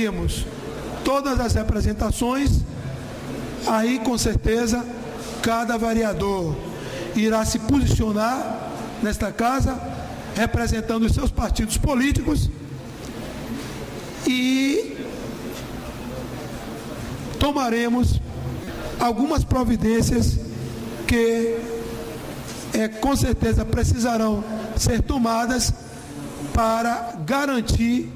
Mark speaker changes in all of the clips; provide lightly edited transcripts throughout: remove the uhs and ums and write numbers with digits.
Speaker 1: temos todas as representações, aí com certeza cada vereador irá se posicionar nesta casa, representando os seus partidos políticos, e tomaremos algumas providências que com certeza precisarão ser tomadas para garantir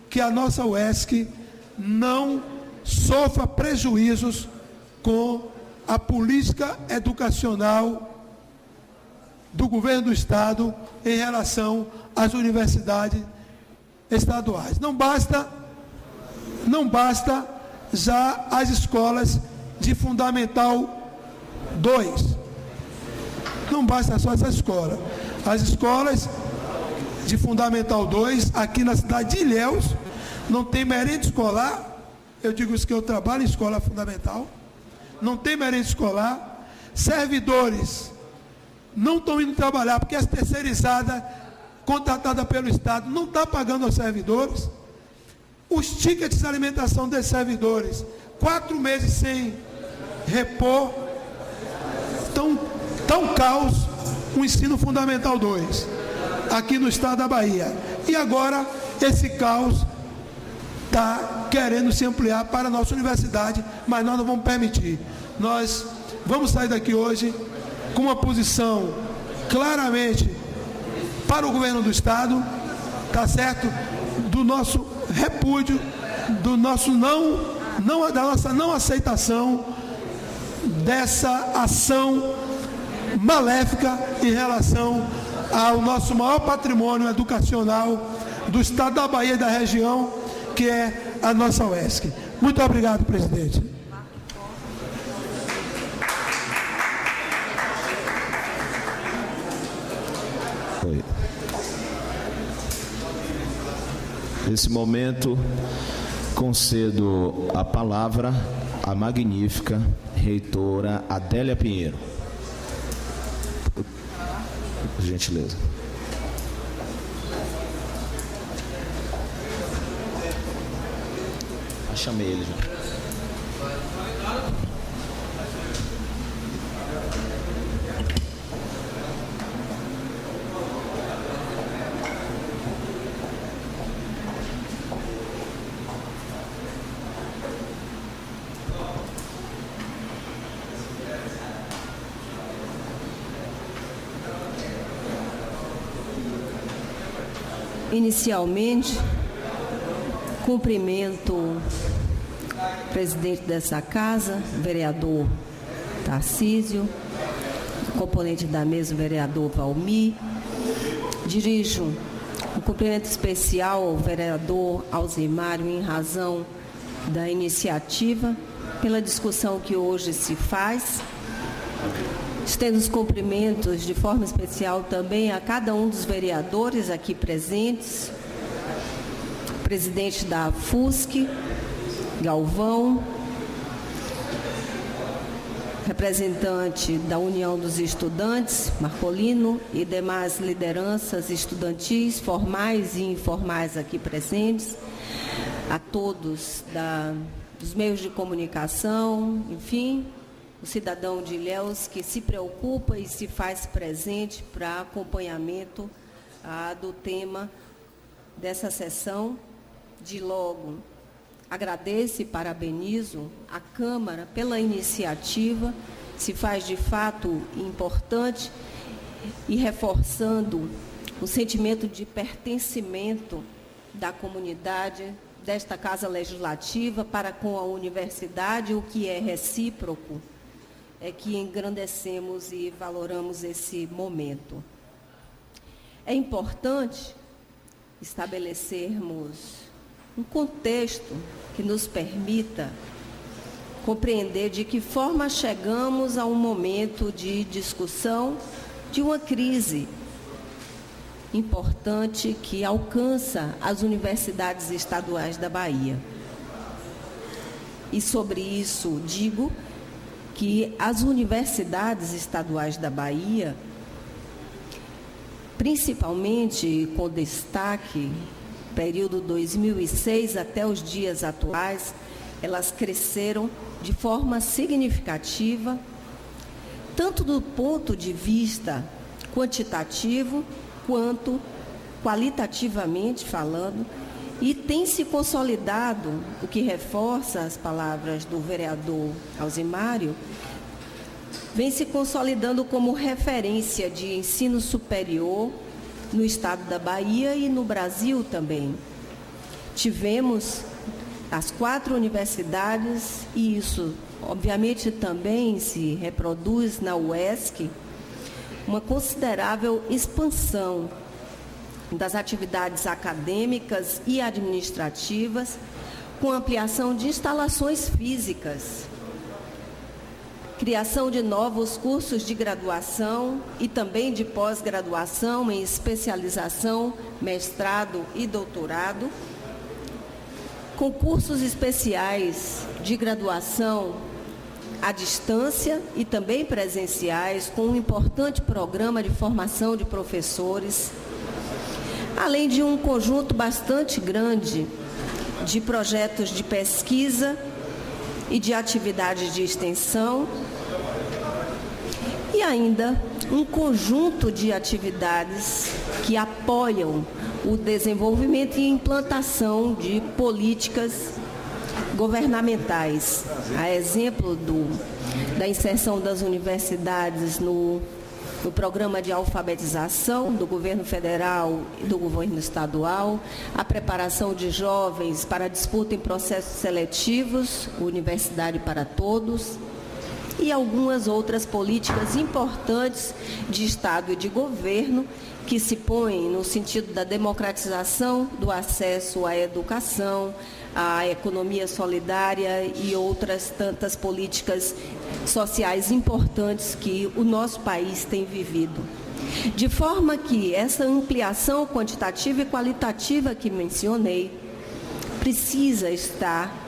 Speaker 1: que a nossa UESC não sofra prejuízos com a política educacional do governo do Estado em relação às universidades estaduais. Não basta já as escolas de Fundamental 2. Não basta só essa escola. As escolas de Fundamental 2, aqui na cidade de Ilhéus, não tem merenda escolar. Eu digo isso que eu trabalho em escola fundamental. Não tem merenda escolar. Servidores não estão indo trabalhar, porque as terceirizadas, contratadas pelo Estado, não estão pagando aos servidores. Os tickets de alimentação desses servidores, 4 meses sem repor, tão caos o ensino fundamental 2, aqui no estado da Bahia. E agora esse caos está querendo se ampliar para a nossa universidade, mas nós não vamos permitir. Nós vamos sair daqui hoje com uma posição claramente para o governo do estado, tá certo? Do nosso repúdio, do nosso da nossa não aceitação dessa ação maléfica em relação ao nosso maior patrimônio educacional do estado da Bahia e da região, que é a nossa UESC. Muito obrigado, presidente.
Speaker 2: Nesse momento, concedo a palavra à magnífica reitora Adélia Pinheiro. Por gentileza. Chamei ele já.
Speaker 3: Inicialmente, cumprimento o presidente dessa casa, vereador Tarcísio, componente da mesa, o vereador Valmir. Dirijo um cumprimento especial ao vereador Alzimário em razão da iniciativa, pela discussão que hoje se faz. Estendo os cumprimentos de forma especial também a cada um dos vereadores aqui presentes, presidente da FUSC, Galvão, representante da União dos Estudantes, Marcolino, e demais lideranças estudantis, formais e informais aqui presentes, a todos dos meios de comunicação, enfim, o cidadão de Ilhéus que se preocupa e se faz presente para acompanhamento do tema dessa sessão. De logo, agradeço e parabenizo a Câmara pela iniciativa, se faz de fato importante e reforçando o sentimento de pertencimento da comunidade desta Casa Legislativa para com a universidade, o que é recíproco, é que engrandecemos e valoramos esse momento. É importante estabelecermos um contexto que nos permita compreender de que forma chegamos a um momento de discussão de uma crise importante que alcança as universidades estaduais da Bahia. E sobre isso digo que as universidades estaduais da Bahia, principalmente com destaque período 2006 até os dias atuais, elas cresceram de forma significativa, tanto do ponto de vista quantitativo, quanto qualitativamente falando, e tem se consolidado, o que reforça as palavras do vereador Alzimário, vem se consolidando como referência de ensino superior no estado da Bahia e no Brasil também. Tivemos as 4 universidades, e isso, obviamente, também se reproduz na UESC, uma considerável expansão das atividades acadêmicas e administrativas, com ampliação de instalações físicas, criação de novos cursos de graduação e também de pós-graduação em especialização, mestrado e doutorado, concursos especiais de graduação à distância e também presenciais, com um importante programa de formação de professores, além de um conjunto bastante grande de projetos de pesquisa e de atividades de extensão, e ainda um conjunto de atividades que apoiam o desenvolvimento e implantação de políticas governamentais. A exemplo da inserção das universidades no programa de alfabetização do governo federal e do governo estadual, a preparação de jovens para a disputa em processos seletivos, Universidade para Todos, e algumas outras políticas importantes de Estado e de governo que se põem no sentido da democratização do acesso à educação, à economia solidária e outras tantas políticas sociais importantes que o nosso país tem vivido. De forma que essa ampliação quantitativa e qualitativa que mencionei precisa estar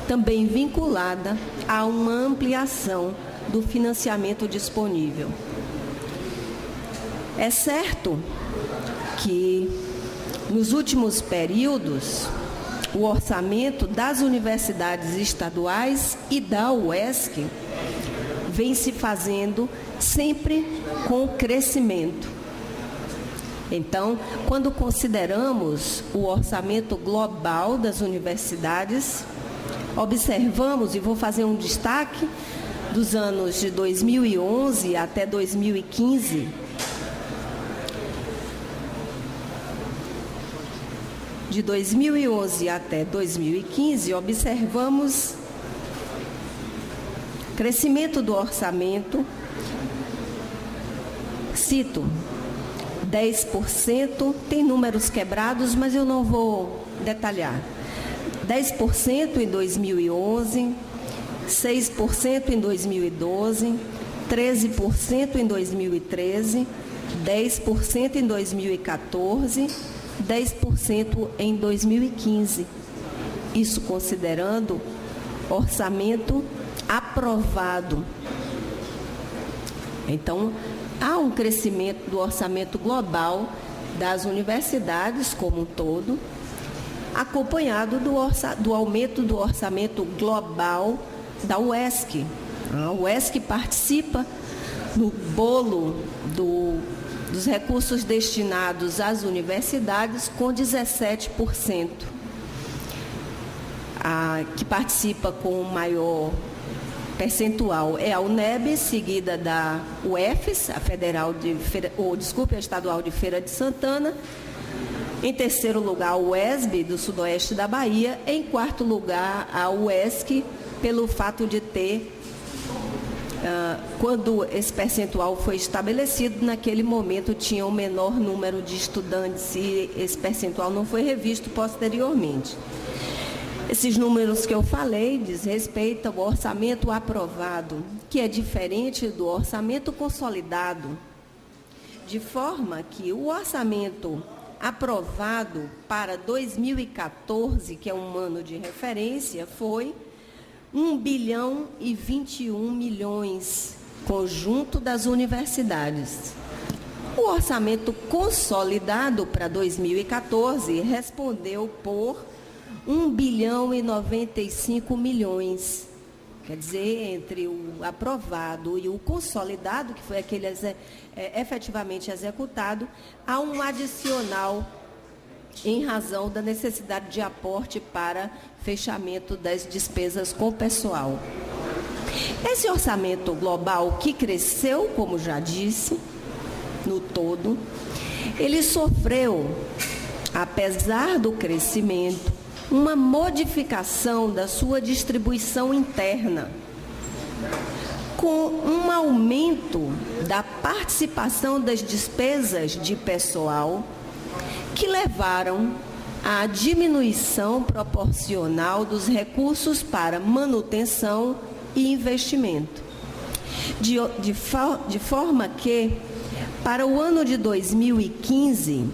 Speaker 3: também vinculada a uma ampliação do financiamento disponível. É certo que, nos últimos períodos, o orçamento das universidades estaduais e da UESC vem se fazendo sempre com crescimento. Então, quando consideramos o orçamento global das universidades, observamos, e vou fazer um destaque, dos anos de 2011 até 2015, de 2011 até 2015, observamos crescimento do orçamento, cito, 10%, tem números quebrados, mas eu não vou detalhar. 10% em 2011, 6% em 2012, 13% em 2013, 10% em 2014, 10% em 2015. Isso considerando orçamento aprovado. Então, há um crescimento do orçamento global das universidades como um todo, acompanhado do aumento do orçamento global da UESC. A UESC participa no bolo dos recursos destinados às universidades com 17%. A que participa com o maior percentual é a UNEB, seguida da UFES, a Estadual de Feira de Santana. Em terceiro lugar, a UESB, do sudoeste da Bahia. Em quarto lugar, a UESC, pelo fato de ter, quando esse percentual foi estabelecido, naquele momento tinha um menor número de estudantes e esse percentual não foi revisto posteriormente. Esses números que eu falei diz respeito ao orçamento aprovado, que é diferente do orçamento consolidado, de forma que o orçamento aprovado para 2014, que é um ano de referência, foi 1 bilhão e 21 milhões, conjunto das universidades. O orçamento consolidado para 2014 respondeu por 1 bilhão e 95 milhões. Quer dizer, entre o aprovado e o consolidado, que foi aquele efetivamente executado, há um adicional em razão da necessidade de aporte para fechamento das despesas com pessoal. Esse orçamento global, que cresceu, como já disse, no todo, ele sofreu, apesar do crescimento, uma modificação da sua distribuição interna, com um aumento da participação das despesas de pessoal, que levaram à diminuição proporcional dos recursos para manutenção e investimento. De forma que, para o ano de 2015,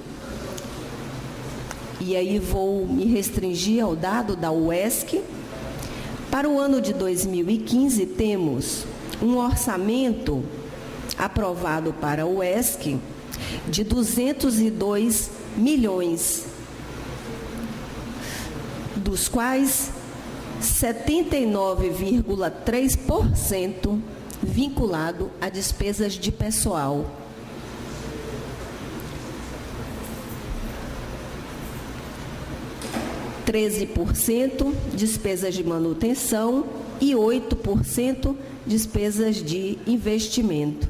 Speaker 3: e aí vou me restringir ao dado da UESC, para o ano de 2015 temos um orçamento aprovado para a UESC de 202 milhões, dos quais 79,3% vinculado a despesas de pessoal. – 13% despesas de manutenção e 8% despesas de investimento.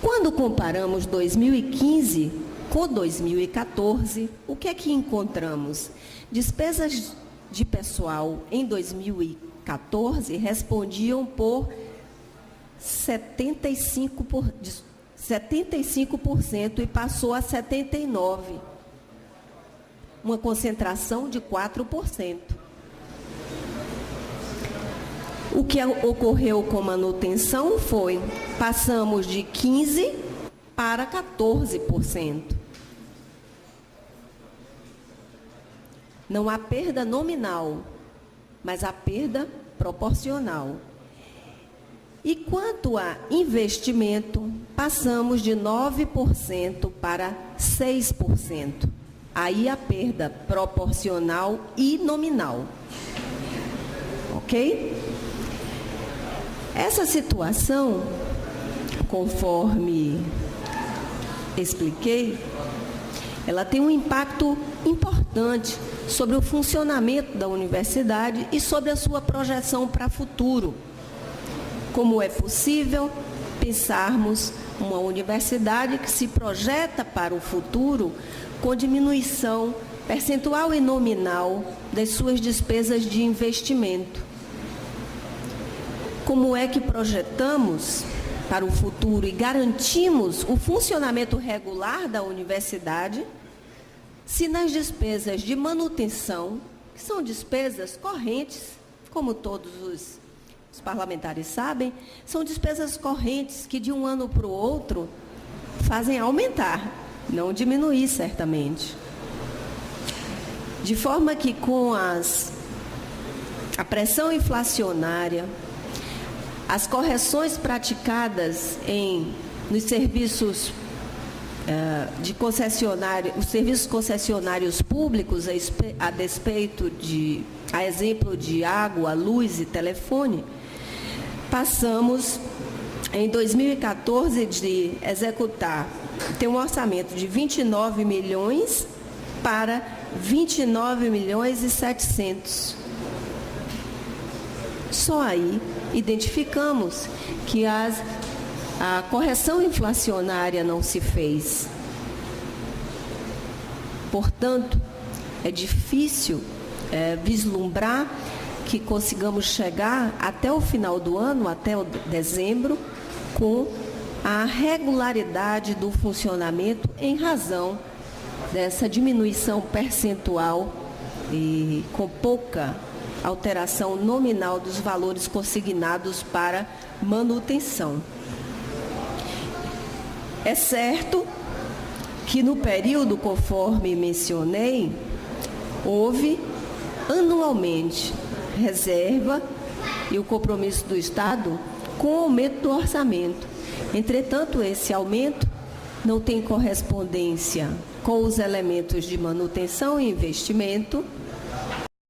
Speaker 3: Quando comparamos 2015 com 2014, o que é que encontramos? Despesas de pessoal em 2014 respondiam por 75% e passou a 79%. Uma concentração de 4%. O que ocorreu com manutenção foi, passamos de 15% para 14%. Não há perda nominal, mas há perda proporcional. E quanto a investimento, passamos de 9% para 6%. Aí a perda proporcional e nominal. Ok? Essa situação, conforme expliquei, ela tem um impacto importante sobre o funcionamento da universidade e sobre a sua projeção para o futuro. Como é possível pensarmos uma universidade que se projeta para o futuro com diminuição percentual e nominal das suas despesas de investimento? Como é que projetamos para o futuro e garantimos o funcionamento regular da universidade, se nas despesas de manutenção, que são despesas correntes, como todos os parlamentares sabem, são despesas correntes que de um ano para o outro fazem aumentar, não diminuir certamente. De forma que com a pressão inflacionária, as correções praticadas nos serviços de concessionário, os serviços concessionários públicos, a exemplo de água, luz e telefone, passamos em 2014 de executar, ter um orçamento de 29 milhões para 29 milhões e 700. Só aí identificamos que a correção inflacionária não se fez. Portanto, é difícil vislumbrar que consigamos chegar até o final do ano, até dezembro, com a regularidade do funcionamento em razão dessa diminuição percentual e com pouca alteração nominal dos valores consignados para manutenção. É certo que no período, conforme mencionei, houve anualmente reserva e o compromisso do Estado com o aumento do orçamento. Entretanto, esse aumento não tem correspondência com os elementos de manutenção e investimento,